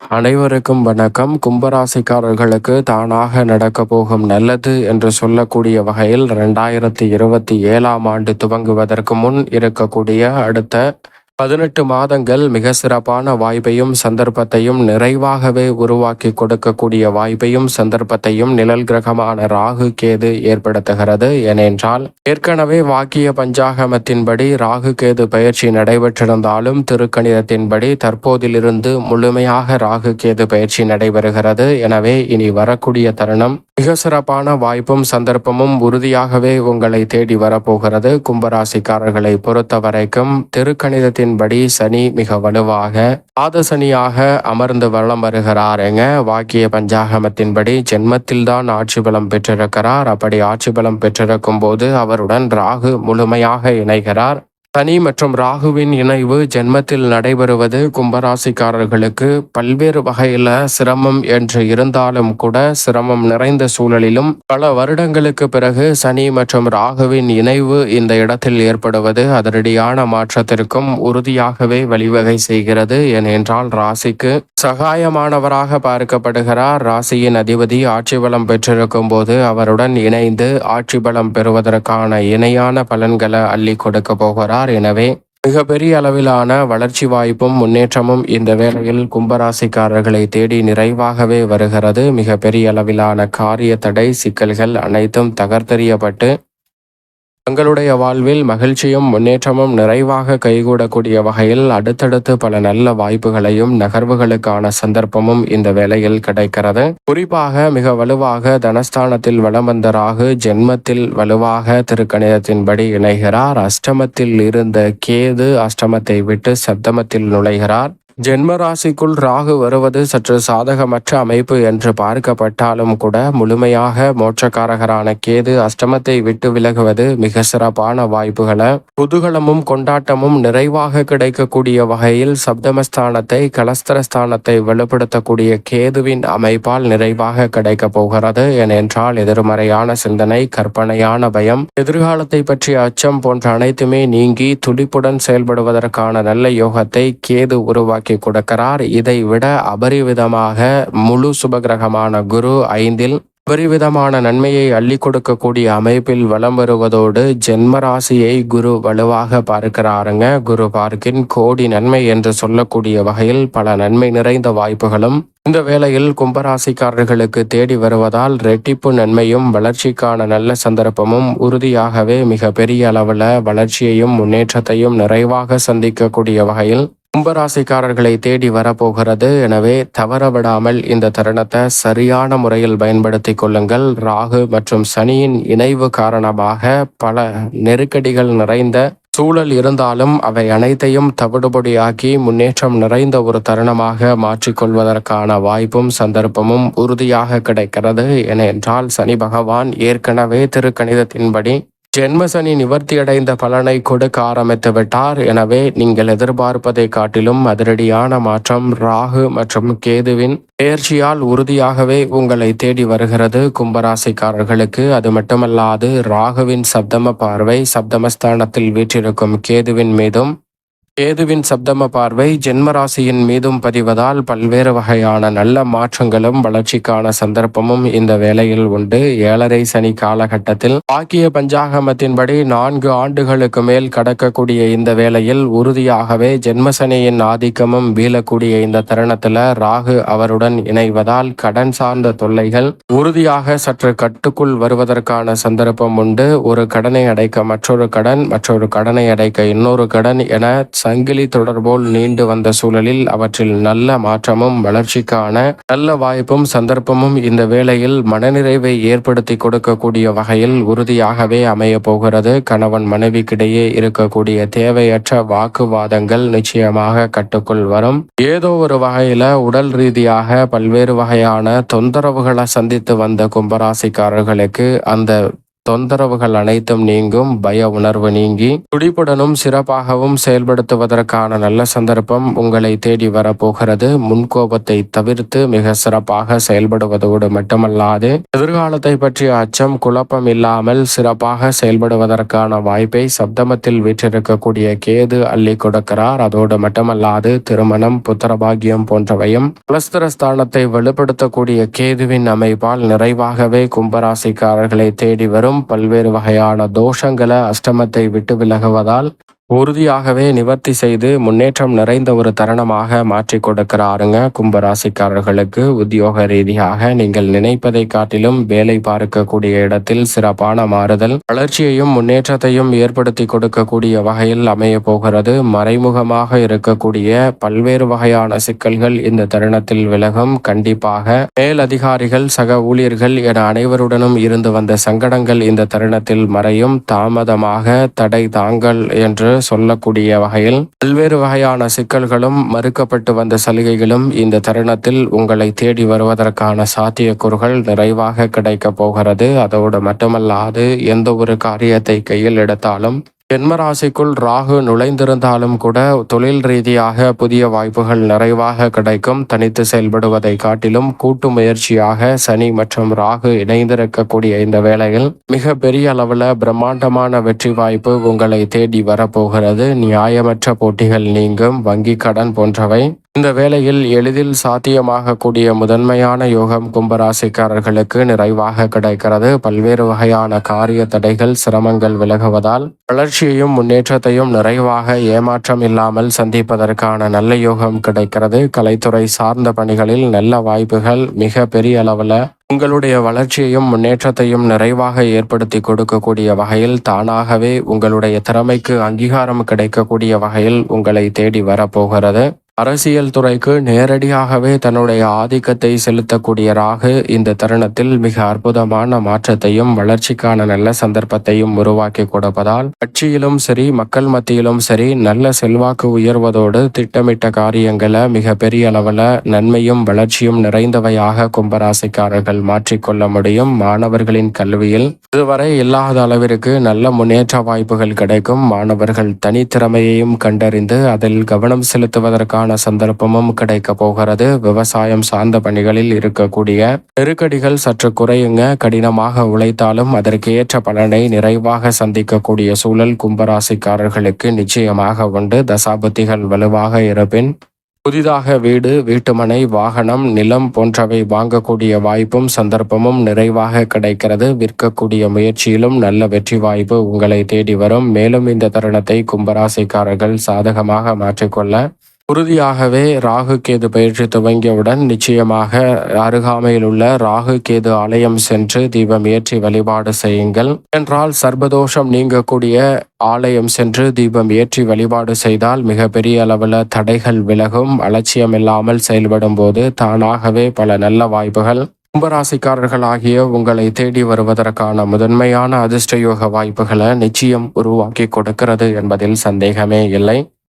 அனைவருக்கும் வணக்கம். கும்பராசிக்காரர்களுக்கு தானாக நடக்கப் போகும் நல்லது என்று சொல்லக்கூடிய வகையில் 2027ஆம் ஆண்டு துவங்குவதற்கு முன் இருக்கக்கூடிய அடுத்த 18 மாதங்கள் மிக சிறப்பான வாய்ப்பையும் சந்தர்ப்பத்தையும் நிறைவாகவே உருவாக்கி கொடுக்கக்கூடிய வாய்ப்பையும் சந்தர்ப்பத்தையும் நிழல் கிரகமான ராகு கேது ஏற்படுத்துகிறது. ஏனென்றால் ஏற்கனவே வாக்கிய பஞ்சாகமத்தின்படி ராகு கேது பயிற்சி நடைபெற்றிருந்தாலும் திருக்கணிதத்தின்படி தற்போதிலிருந்து முழுமையாக ராகு கேது பயிற்சி நடைபெறுகிறது. எனவே இனி வரக்கூடிய தருணம் மிக சிறப்பான வாய்ப்பும் சந்தர்ப்பமும் உறுதியாகவே உங்களை தேடி வரப்போகிறது. கும்பராசிக்காரர்களை பொறுத்த வரைக்கும் திருக்கணிதத்தின்படி சனி மிக வலுவாக பாதசனியாக அமர்ந்து வளம் வருகிறாருங்க. வாக்கிய பஞ்சாகமத்தின்படி ஜென்மத்தில் தான் ஆட்சி பலம் பெற்றிருக்கிறார். அப்படி ஆட்சி பலம் பெற்றிருக்கும் போது அவருடன் ராகு முழுமையாக இணைகிறார். சனி மற்றும் ராகுவின் இணைவு ஜென்மத்தில் நடைபெறுவது கும்பராசிக்காரர்களுக்கு பல்வேறு வகையில சிரமம் என்று இருந்தாலும் கூட சிரமம் நிறைந்த சூழலிலும் பல வருடங்களுக்கு பிறகு சனி மற்றும் ராகுவின் இணைவு இந்த இடத்தில் ஏற்படுவது அதிரடியான மாற்றத்திற்கும் உறுதியாகவே வழிவகை செய்கிறது. ஏனென்றால் ராசிக்கு சகாயமானவராக பார்க்கப்படுகிறார். ராசியின் அதிபதி ஆட்சி பலம் பெற்றிருக்கும் போது அவருடன் இணைந்து ஆட்சி பலம் பெறுவதற்கான இணையான பலன்களை அள்ளி கொடுக்க போகிறார். எனவே மிகப்பெரிய அளவிலான வளர்ச்சி வாய்ப்பும் முன்னேற்றமும் இந்த வேளையில் கும்பராசிக்காரர்களை தேடி நிறைவாகவே வருகிறது. மிகப்பெரிய அளவிலான காரிய தடை சிக்கல்கள் அனைத்தும் தகர்த்தெறியப்பட்டு தங்களுடைய வாழ்வில் மகிழ்ச்சியும் முன்னேற்றமும் நிறைவாக கைகூடக்கூடிய வகையில் அடுத்தடுத்து பல நல்ல வாய்ப்புகளையும் நகர்வுகளுக்கான சந்தர்ப்பமும் இந்த வேளையில் கிடைக்கிறது. குறிப்பாக மிக வலுவாக தனஸ்தானத்தில் வலம் வந்த ராகு ஜென்மத்தில் வலுவாக திருக்கணிதத்தின்படி இணைகிறார். அஷ்டமத்தில் இருந்த கேது அஷ்டமத்தை விட்டு சப்தமத்தில் நுழைகிறார். ஜென்ம ராசிக்குள் ராகு வருவது சற்று சாதகமற்ற அமைப்பு என்று பார்க்கப்பட்டாலும் கூட முழுமையாக மோட்சக்காரகரான கேது அஷ்டமத்தை விட்டு விலகுவது மிக சிறப்பான வாய்ப்புகளை குதூகலமும் கொண்டாட்டமும் நிறைவாக கிடைக்கக்கூடிய வகையில் சப்தமஸ்தானத்தை கலஸ்தரஸ்தானத்தை வலுப்படுத்தக்கூடிய கேதுவின் அமைப்பால் நிறைவாக கிடைக்க போகிறது. ஏனென்றால் எதிர்மறையான சிந்தனை, கற்பனையான பயம், எதிர்காலத்தை பற்றிய அச்சம் போன்ற அனைத்துமே நீங்கி துடிப்புடன் செயல்படுவதற்கான நல்ல யோகத்தை கேது உருவாக்கி கொடுக்கிறார். இதை விட அபரிவிதமாக முழு சுபகிரகமான குரு 5ல் அபரிவிதமான நன்மையை அள்ளி கொடுக்கக்கூடிய அமைப்பில் வலம் வருவதோடு ஜென்ம ராசியை குரு வலுவாக பார்க்கிறாருங்க. குரு பார்க்கின் கோடி நன்மை என்று சொல்லக்கூடிய வகையில் பல நன்மை நிறைந்த வாய்ப்புகளும் இந்த வேளையில் கும்பராசிக்காரர்களுக்கு தேடி வருவதால் ரெட்டிப்பு நன்மையும் வளர்ச்சிக்கான நல்ல சந்தர்ப்பமும் உறுதியாகவே மிக பெரிய அளவில் வளர்ச்சியையும் முன்னேற்றத்தையும் நிறைவாக சந்திக்கக்கூடிய வகையில் கும்பராசிக்காரர்களை தேடி வரப்போகிறது. எனவே தவறவிடாமல் இந்த தருணத்தை சரியான முறையில் பயன்படுத்தி கொள்ளுங்கள். ராகு மற்றும் சனியின் இணைவு காரணமாக பல நெருக்கடிகள் நிறைந்த சூழல் இருந்தாலும் அவை அனைத்தையும் தவிடுபொடியாக்கி முன்னேற்றம் நிறைந்த ஒரு தருணமாக மாற்றிக்கொள்வதற்கான வாய்ப்பும் சந்தர்ப்பமும் உறுதியாக கிடைக்கிறது. ஏனென்றால் சனி பகவான் ஏற்கனவே திருக்கணிதத்தின்படி ஜென்ம சனி நிவர்த்தியடைந்த பலனை கொடுக்க ஆரம்பித்து விட்டார். எனவே நீங்கள் எதிர்பார்ப்பதை காட்டிலும் அதிரடியான மாற்றம் ராகு மற்றும் கேதுவின் பெயர்ச்சியால் உறுதியாகவே உங்களை தேடி வருகிறது கும்பராசிக்காரர்களுக்கு. அது மட்டுமல்லாது ராகுவின் சப்தம பார்வை சப்தமஸ்தானத்தில் வீற்றிருக்கும் கேதுவின் மீதும் கேதுவின் சப்தம பார்வை ஜென்மராசியின் மீதும் பதிவதால் பல்வேறு வகையான நல்ல மாற்றங்களும் வளர்ச்சிக்கான சந்தர்ப்பமும் இந்த வேளையில் உண்டு. 7.5 சனி காலகட்டத்தில் வாக்கிய பஞ்சாகமத்தின்படி 4 ஆண்டுகளுக்கு மேல் கடக்கக்கூடிய இந்த வேளையில் உறுதியாகவே ஜென்மசனியின் ஆதிக்கமும் வீழக்கூடிய இந்த தருணத்துல ராகு அவருடன் இணைவதால் கடன் சார்ந்த தொல்லைகள் உறுதியாக சற்று கட்டுக்குள் வருவதற்கான சந்தர்ப்பம் உண்டு. ஒரு கடனை அடைக்க மற்றொரு கடனை அடைக்க இன்னொரு கடன் என சங்கிலி தொடர்போல் நீண்டு வந்த சூழலில் அவற்றில் நல்ல மாற்றமும் வளர்ச்சிக்கான நல்ல வாய்ப்பும் சந்தர்ப்பமும் இந்த வேளையில் மனநிறைவை ஏற்படுத்தி கொடுக்கக்கூடிய வகையில் உறுதியாகவே அமைய போகிறது. கணவன் மனைவிக்கிடையே இருக்கக்கூடிய தேவையற்ற வாக்குவாதங்கள் நிச்சயமாக கட்டுக்குள் வரும். ஏதோ ஒரு வகையில உடல் ரீதியாக பல்வேறு வகையான தொந்தரவுகளை சந்தித்து வந்த கும்பராசிக்காரர்களுக்கு அந்த தொந்தரவுகள் அனைத்தும் நீங்கும். பய உணர்வு நீங்கி துடிப்புடனும் சிறப்பாகவும் செயல்படுத்துவதற்கான நல்ல சந்தர்ப்பம் உங்களை தேடி வரப்போகிறது. முன்கோபத்தை தவிர்த்து மிக சிறப்பாக செயல்படுவதோடு மட்டுமல்லாது எதிர்காலத்தை பற்றிய அச்சம் குழப்பம் இல்லாமல் சிறப்பாக செயல்படுவதற்கான வாய்ப்பை சப்தமத்தில் வீற்றிருக்கக்கூடிய கேது அள்ளி கொடுக்கிறார். அதோடு மட்டுமல்லாது திருமணம், புத்திரபாகியம் போன்றவையும் குலஸ்திரஸ்தானத்தை வலுப்படுத்தக்கூடிய கேதுவின் அமைப்பால் நிறைவாகவே கும்பராசிக்காரர்களை தேடி வரும். பல்வேறு வகையான தோஷங்களை அஷ்டமத்தை விட்டு விலகுவதால் உறுதியாகவே நிவர்த்தி செய்து முன்னேற்றம் நிறைந்த ஒரு தருணமாக மாற்றி கொடுக்கிறாருங்க. கும்பராசிக்காரர்களுக்கு உத்தியோக ரீதியாக நீங்கள் நினைப்பதை காட்டிலும் வேலை பார்க்கக்கூடிய இடத்தில் சிறப்பான மாறுதல், வளர்ச்சியையும் முன்னேற்றத்தையும் ஏற்படுத்தி கொடுக்கக்கூடிய வகையில் அமைய போகிறது. மறைமுகமாக இருக்கக்கூடிய பல்வேறு வகையான சிக்கல்கள் இந்த தருணத்தில் விலகும். கண்டிப்பாக மேலதிகாரிகள், சக ஊழியர்கள் என அனைவருடனும் இருந்து வந்த சங்கடங்கள் இந்த தருணத்தில் மறையும். தாமதமாக தடை தாங்கள் என்று சொல்லக்கூடிய வகையில் பல்வேறு வகையான சிக்கல்களும் மறுக்கப்பட்டு வந்த சலுகைகளும் இந்த தருணத்தில் உங்களை தேடி வருவதற்கான சாத்தியக்கூறுகள் நிறைவாக கிடைக்க போகிறது. அதோடு மட்டுமல்லாது எந்த ஒரு காரியத்தை கையில் எடுத்தாலும் ஜென்மராசிக்குள் ராகு நுழைந்திருந்தாலும் கூட தொழில் ரீதியாக புதிய வாய்ப்புகள் நிறைவாக கிடைக்கும். தனித்து செயல்படுவதை காட்டிலும் கூட்டு முயற்சியாக சனி மற்றும் ராகு இணைந்திருக்கக்கூடிய இந்த வேளையில் மிக பெரிய அளவில் பிரம்மாண்டமான வெற்றி வாய்ப்பு உங்களை தேடி வரப்போகிறது. நியாயமற்ற போட்டிகள் நீங்கும். வங்கி கடன் போன்றவை இந்த வேளையில் எளிதில் சாத்தியமாகக்கூடிய முதன்மையான யோகம் கும்பராசிக்காரர்களுக்கு நிறைவாக கிடைக்கிறது. பல்வேறு வகையான காரிய தடைகள், சிரமங்கள் விலகுவதால் வளர்ச்சியையும் முன்னேற்றத்தையும் நிறைவாக ஏமாற்றம் இல்லாமல் சந்திப்பதற்கான நல்ல யோகம் கிடைக்கிறது. கலைத்துறை சார்ந்த பணிகளில் நல்ல வாய்ப்புகள் மிக பெரிய அளவில் உங்களுடைய வளர்ச்சியையும் முன்னேற்றத்தையும் நிறைவாக ஏற்படுத்தி கொடுக்கக்கூடிய வகையில் தானாகவே உங்களுடைய திறமைக்கு அங்கீகாரம் கிடைக்கக்கூடிய வகையில் உங்களை தேடி வரப்போகிறது. அரசியல் துறைக்கு நேரடியாகவே தன்னுடைய ஆதிக்கத்தை செலுத்தக்கூடிய ராகு இந்த தருணத்தில் மிக அற்புதமான மாற்றத்தையும் வளர்ச்சிக்கான நல்ல சந்தர்ப்பத்தையும் உருவாக்கி கொடுப்பதால் கட்சியிலும் சரி, மக்கள் மத்தியிலும் சரி நல்ல செல்வாக்கு உயர்வதோடு திட்டமிட்ட காரியங்களை மிக பெரிய அளவில் நன்மையும் வளர்ச்சியும் நிறைந்தவையாக கும்பராசிக்காரர்கள் மாற்றிக்கொள்ள முடியும். மாணவர்களின் கல்வியில் இதுவரை இல்லாத அளவிற்கு நல்ல முன்னேற்ற வாய்ப்புகள் கிடைக்கும். மாணவர்கள் தனித்திறமையையும் கண்டறிந்து அதில் கவனம் செலுத்துவதற்கான சந்தர்ப்பமும் கிடைக்க போகிறது. விவசாயம் சார்ந்த பணிகளில் இருக்கக்கூடிய நெருக்கடிகள் சற்று குறையுங்க. கடினமாக உழைத்தாலும் அதற்கு ஏற்ற பலனை நிறைவாக சந்திக்கக்கூடிய சூழல் கும்பராசிக்காரர்களுக்கு நிச்சயமாக உண்டு. தசாபுத்திகள் வலுவாக இருப்பின் புதிதாக வீடு, வீட்டுமனை, வாகனம், நிலம் போன்றவை வாங்கக்கூடிய வாய்ப்பும் சந்தர்ப்பமும் நிறைவாக கிடைக்கிறது. விற்கக்கூடிய முயற்சியிலும் நல்ல வெற்றி வாய்ப்பு உங்களை தேடி வரும். மேலும் இந்த தருணத்தை கும்பராசிக்காரர்கள் சாதகமாக மாற்றிக்கொள்ள உறுதியாகவே ராகு கேது பயிற்சி துவங்கியவுடன் நிச்சயமாக அருகாமையில் உள்ள ராகு கேது ஆலயம் சென்று தீபம் ஏற்றி வழிபாடு செய்யுங்கள். என்றால் சர்பதோஷம் நீங்கக்கூடிய ஆலயம் சென்று தீபம் ஏற்றி வழிபாடு செய்தால் மிக பெரிய அளவில் தடைகள் விலகும். அலட்சியமில்லாமல் செயல்படும் போது தானாகவே பல நல்ல வாய்ப்புகள் கும்பராசிக்காரர்கள் ஆகிய உங்களை தேடி வருவதற்கான முதன்மையான அதிர்ஷ்ட யோக வாய்ப்புகளை நிச்சயம் உருவாக்கி கொடுக்கிறது என்பதில் சந்தேகமே இல்லை.